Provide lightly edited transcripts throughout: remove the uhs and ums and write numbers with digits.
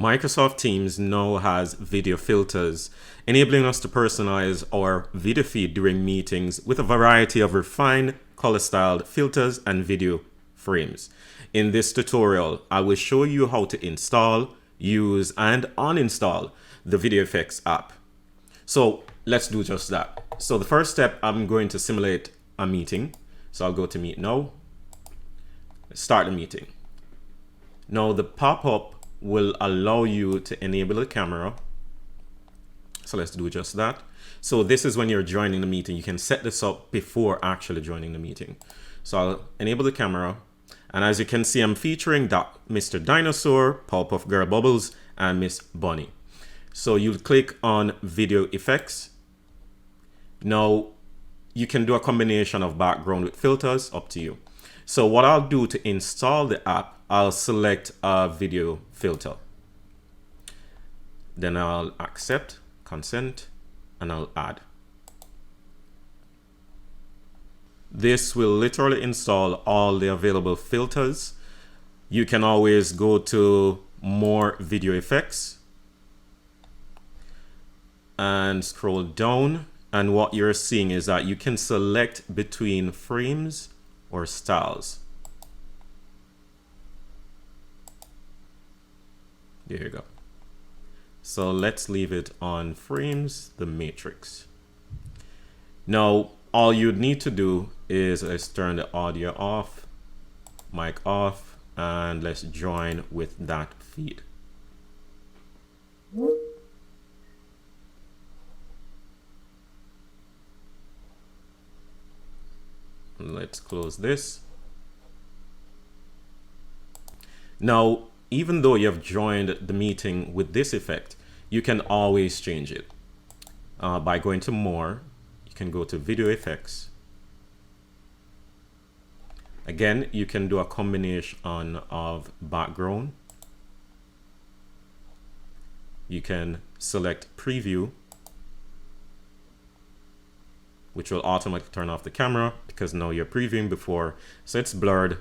Microsoft Teams now has video filters, enabling us to personalize our video feed during meetings with a variety of refined, color-styled filters and video frames. In this tutorial, I will show you how to install, use, and uninstall the Video Effects app. So let's do just that. So the first step, I'm going to simulate a meeting. So I'll go to Meet Now, start the meeting. Now the pop-up will allow you to enable the camera. So let's do just that. So this is when you're joining the meeting. You can set this up before actually joining the meeting. So I'll enable the camera. And as you can see, I'm featuring Mr. Dinosaur, Powerpuff Girl Bubbles, and Miss Bunny. So you'll click on Video Effects. Now you can do a combination of background with filters, up to you. So what I'll do to install the app, I'll select a video filter. Then I'll accept, consent, and I'll add. This will literally install all the available filters. You can always go to more video effects and scroll down. And what you're seeing is that you can select between frames or styles. There you go. So let's leave it on frames, the matrix. Now, all you'd need to do is let's turn the audio off, mic off, and let's join with that feed. Let's close this. Now, even though you have joined the meeting with this effect, you can always change it. By going to More, you can go to Video Effects. Again, you can do a combination of background. You can select Preview, which will automatically turn off the camera because now you're previewing before, so it's blurred.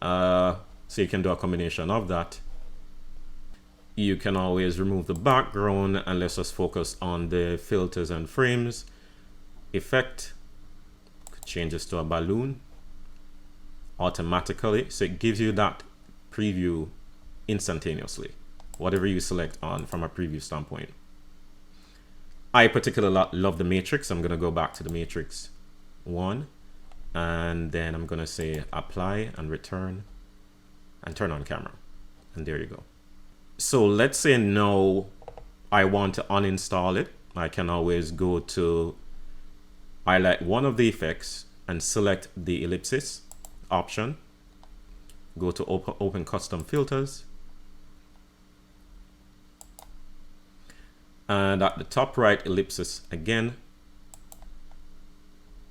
So you can do a combination of that. You can always remove the background and let's just focus on the filters and frames. Effect, change this to a balloon automatically, so it gives you that preview instantaneously, whatever you select on from a preview standpoint. I particularly love the matrix. I'm gonna go back to the matrix 1, and then I'm gonna say apply and return and turn on camera, and there you go. So let's say now I want to uninstall it. I can always go to highlight one of the effects and select the ellipsis option, go to open custom filters, and at the top right ellipsis again,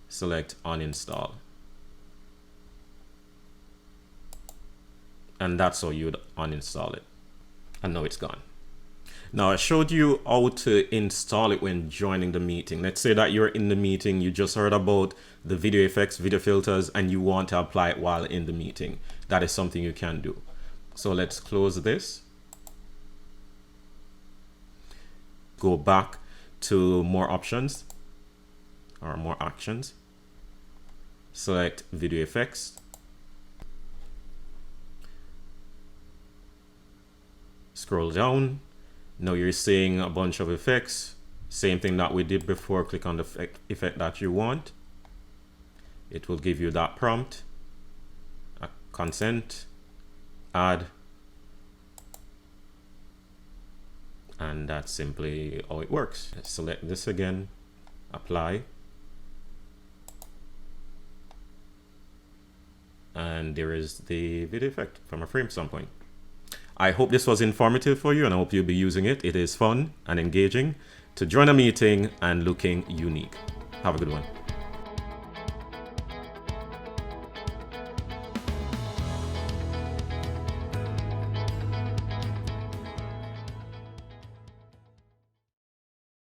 select uninstall. And that's how you'd uninstall it. And now it's gone. Now I showed you how to install it when joining the meeting. Let's say that you're in the meeting, you just heard about the video effects, video filters, and you want to apply it while in the meeting. That is something you can do. So let's close this. Go back to more options or more actions. Select video effects. Scroll down. Now you're seeing a bunch of effects. Same thing that we did before. Click on the effect that you want. It will give you that prompt. Consent, add, and that's simply how it works. Select this again, apply, and there is the video effect from a frame standpoint. I hope this was informative for you, and I hope you'll be using it. It is fun and engaging to join a meeting and looking unique. Have a good one.